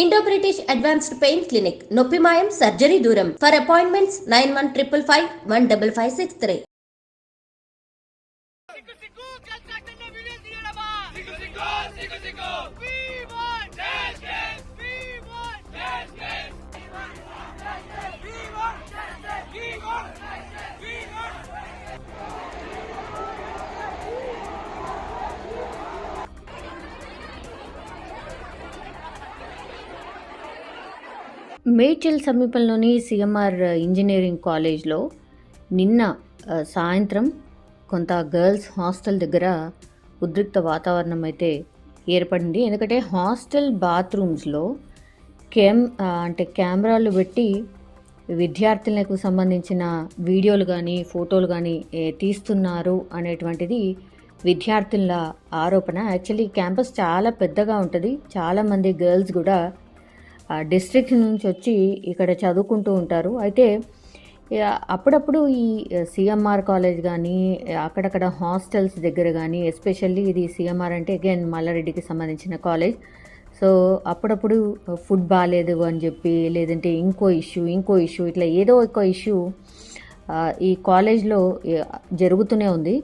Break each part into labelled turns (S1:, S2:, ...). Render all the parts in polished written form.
S1: Indo British Advanced Pain Clinic, Noppimayam Surgery Duram. For appointments 9155 15563.
S2: Medchal సమీపంలోని CMR engineering కాలేజ్లో నిన్న సాయంత్రం కొంత గర్ల్స్ హాస్టల్ దగ్గర ఉద్రిక్త వాతావరణం అయితే ఏర్పడింది. ఎందుకంటే హాస్టల్ బాత్రూమ్స్లో కెమెరాలు పెట్టి విద్యార్థులకు సంబంధించిన వీడియోలు కానీ ఫోటోలు కానీ తీస్తున్నారు అనేటువంటిది విద్యార్థుల ఆరోపణ. యాక్చువల్లీ క్యాంపస్ చాలా పెద్దగా ఉంటుంది. చాలామంది గర్ల్స్ కూడా డిస్ట్రిక్ట్ నుంచి వచ్చి ఇక్కడ చదువుకుంటూ ఉంటారు. అయితే అప్పుడప్పుడు ఈ సిఎంఆర్ కాలేజ్ కానీ అక్కడక్కడ హాస్టల్స్ దగ్గర కానీ, ఎస్పెషల్లీ ఇది సిఎంఆర్ అంటే అగైన్ మల్లారెడ్డికి సంబంధించిన కాలేజ్. సో అప్పుడప్పుడు ఫుడ్ బాగాలేదు అని చెప్పి, లేదంటే ఇంకో ఇష్యూ ఇట్లా ఏదో ఒక ఇష్యూ ఈ కాలేజ్లో జరుగుతూనే ఉంది.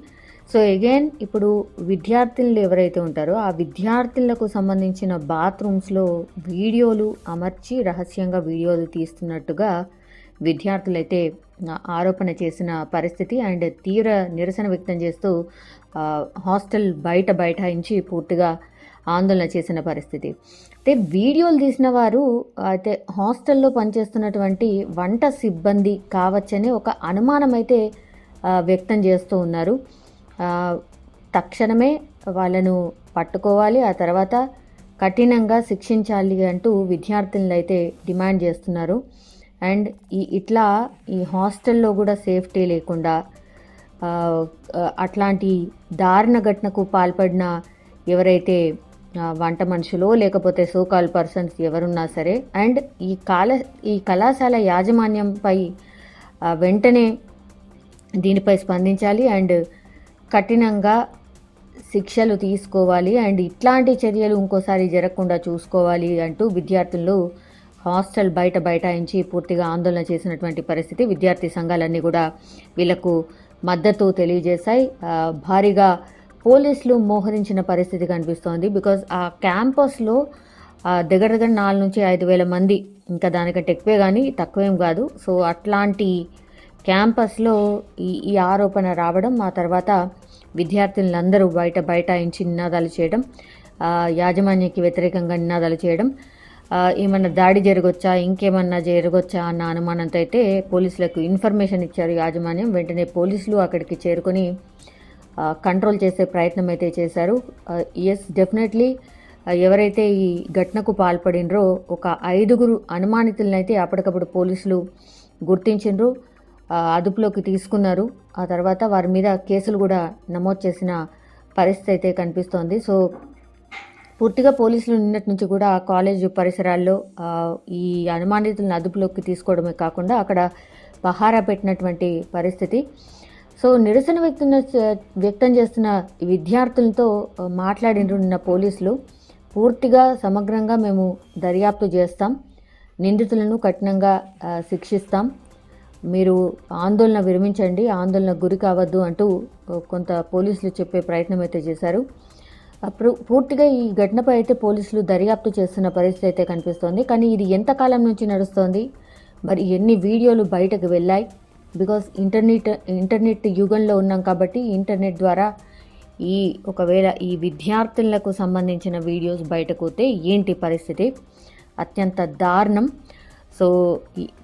S2: సో అగైన్ ఇప్పుడు విద్యార్థులు ఎవరైతే ఉంటారో ఆ విద్యార్థులకు సంబంధించిన బాత్రూమ్స్లో వీడియోలు అమర్చి రహస్యంగా వీడియోలు తీస్తున్నట్టుగా విద్యార్థులైతే ఆరోపణ చేసిన పరిస్థితి. అండ్ తీవ్ర నిరసన వ్యక్తం చేస్తూ హాస్టల్ బైఠాయించి పూర్తిగా ఆందోళన చేసిన పరిస్థితి. అయితే వీడియోలు తీసిన వారు అయితే హాస్టల్లో పనిచేస్తున్నటువంటి వంట సిబ్బంది కావచ్చని ఒక అనుమానం అయితే వ్యక్తం చేస్తూ ఉన్నారు. తక్షణమే వాళ్ళను పట్టుకోవాలి, ఆ తర్వాత కఠినంగా శిక్షించాలి అంటూ విద్యార్థులను అయితే డిమాండ్ చేస్తున్నారు. అండ్ ఇట్లా ఈ హాస్టల్లో కూడా సేఫ్టీ లేకుండా అట్లాంటి దారుణ ఘటనకు పాల్పడిన ఎవరైతే వంట మనుషులో లేకపోతే సోకాల్ పర్సన్స్ ఎవరున్నా సరే, అండ్ ఈ కళాశాల యాజమాన్యంపై వెంటనే దీనిపై స్పందించాలి అండ్ కఠినంగా శిక్షలు తీసుకోవాలి అండ్ ఇట్లాంటి చర్యలు ఇంకోసారి జరగకుండా చూసుకోవాలి అంటూ విద్యార్థులు హాస్టల్ బైఠాయించి పూర్తిగా ఆందోళన చేసినటువంటి పరిస్థితి. విద్యార్థి సంఘాలన్నీ కూడా వీళ్లకు మద్దతు తెలియజేశాయి. భారీగా పోలీసులు మోహరించిన పరిస్థితి కనిపిస్తోంది. బికాజ్ ఆ క్యాంపస్లో దగ్గర 4,000 నుంచి 5,000 మంది, ఇంకా దానికంటే ఎక్కువే కానీ తక్కువేం కాదు. సో అట్లాంటి క్యాంపస్లో ఈ ఆరోపణ రావడం, ఆ తర్వాత విద్యార్థులందరూ బైఠాయించి నినాదాలు చేయడం, యాజమాన్యానికి వ్యతిరేకంగా నినాదాలు చేయడం, ఏమన్నా దాడి జరగొచ్చా ఇంకేమన్నా జరగొచ్చా అన్న అనుమానంతో అయితే పోలీసులకు ఇన్ఫర్మేషన్ ఇచ్చారు యాజమాన్యం. వెంటనే పోలీసులు అక్కడికి చేరుకొని కంట్రోల్ చేసే ప్రయత్నం అయితే చేశారు. ఎస్, డెఫినెట్లీ ఎవరైతే ఈ ఘటనకు పాల్పడినరో ఒక 5 అనుమానితులను అయితే అప్పటికప్పుడు పోలీసులు గుర్తించిండ్రు, అదుపులోకి తీసుకున్నారు. ఆ తర్వాత వారి మీద కేసులు కూడా నమోదు చేసిన పరిస్థితి అయితే కనిపిస్తోంది. సో పూర్తిగా పోలీసులు నిన్నటి నుంచి కూడా కాలేజ్ పరిసరాల్లో ఈ అనుమానితులను అదుపులోకి తీసుకోవడమే కాకుండా అక్కడ పహారా పెట్టినటువంటి పరిస్థితి. సో నిరసన వ్యక్తం చేస్తున్న విద్యార్థులతో మాట్లాడిన నిన్న పోలీసులు పూర్తిగా సమగ్రంగా మేము దర్యాప్తు చేస్తాం, నిందితులను కఠినంగా శిక్షిస్తాం, మీరు ఆందోళన విరమించండి, ఆందోళన గురి కావద్దు అంటూ కొంత పోలీసులు చెప్పే ప్రయత్నం అయితే చేశారు. అప్పుడు పూర్తిగా ఈ ఘటనపై అయితే పోలీసులు దర్యాప్తు చేస్తున్న పరిస్థితి అయితే కనిపిస్తోంది. కానీ ఇది ఎంతకాలం నుంచి నడుస్తోంది, మరి ఎన్ని వీడియోలు బయటకు వెళ్ళాయి? బికాస్ ఇంటర్నెట్ యుగంలో ఉన్నాం కాబట్టి ఇంటర్నెట్ ద్వారా ఒకవేళ ఈ విద్యార్థులకు సంబంధించిన వీడియోస్ బయటకు పోతే ఏంటి పరిస్థితి? అత్యంత దారుణం. సో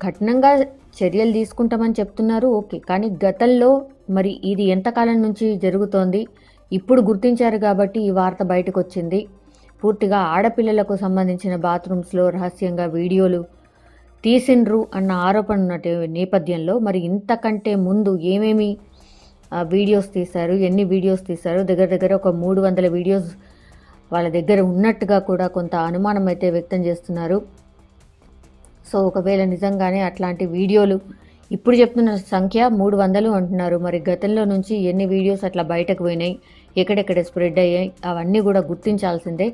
S2: కఠినంగా చర్యలు తీసుకుంటామని చెప్తున్నారు, ఓకే. కానీ గతంలో మరి ఇది ఎంతకాలం నుంచి జరుగుతోంది? ఇప్పుడు గుర్తించారు కాబట్టి ఈ వార్త బయటకు వచ్చింది. పూర్తిగా ఆడపిల్లలకు సంబంధించిన బాత్రూమ్స్లో రహస్యంగా వీడియోలు తీసిండ్రు అన్న ఆరోపణ ఉన్న నేపథ్యంలో మరి ఇంతకంటే ముందు ఏమేమి వీడియోస్ తీశారు, ఎన్ని వీడియోస్ తీశారు? దగ్గర ఒక 300 వీడియోస్ వాళ్ళ దగ్గర ఉన్నట్టుగా కూడా కొంత అనుమానం అయితే వ్యక్తం చేస్తున్నారు. సో ఒకవేళ నిజంగానే అట్లాంటి వీడియోలు ఇప్పుడు చెప్తున్న సంఖ్య 300 అంటున్నారు. మరి గతంలో నుంచి ఎన్ని వీడియోస్ అట్లా బయటకు పోయినాయి, ఎక్కడెక్కడ స్ప్రెడ్ అయ్యాయి అవన్నీ కూడా గుర్తించాల్సిందే.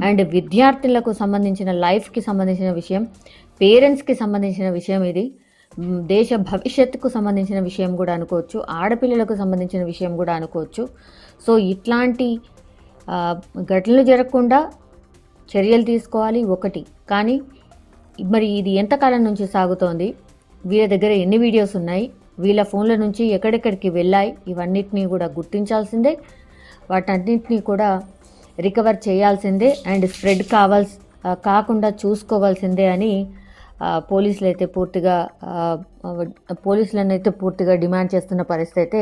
S2: అండ్ విద్యార్థులకు సంబంధించిన లైఫ్కి సంబంధించిన విషయం, పేరెంట్స్కి సంబంధించిన విషయం ఇది, దేశ భవిష్యత్తుకు సంబంధించిన విషయం కూడా అనుకోవచ్చు, ఆడపిల్లలకు సంబంధించిన విషయం కూడా అనుకోవచ్చు. సో ఇట్లాంటి ఘటనలు జరగకుండా చర్యలు తీసుకోవాలి ఒకటి. కానీ మరి ఇది ఎంతకాలం నుంచి సాగుతోంది, వీళ్ళ దగ్గర ఎన్ని వీడియోస్ ఉన్నాయి, వీళ్ళ ఫోన్ల నుంచి ఎక్కడెక్కడికి వెళ్ళాయి, ఇవన్నిటినీ కూడా గుర్తించాల్సిందే, వాటన్నిటినీ కూడా రికవర్ చేయాల్సిందే అండ్ స్ప్రెడ్ కాకుండా చూసుకోవాల్సిందే అని పోలీసులను అయితే పూర్తిగా డిమాండ్ చేస్తున్న పరిస్థితి అయితే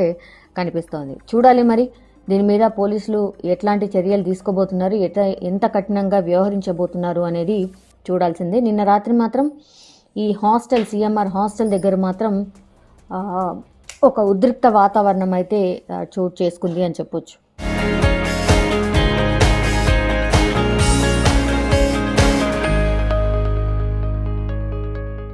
S2: కనిపిస్తోంది. చూడాలి మరి దీని మీద పోలీసులు ఎట్లాంటి చర్యలు తీసుకోబోతున్నారు, ఎంత కఠినంగా వ్యవహరించబోతున్నారు అనేది చూడాల్సిందే. నిన్న రాత్రి మాత్రం ఈ సిఎంఆర్ హాస్టల్ దగ్గర మాత్రం ఒక ఉద్రిక్త వాతావరణం అయితే చోటు చేసుకుంది అని చెప్పొచ్చు.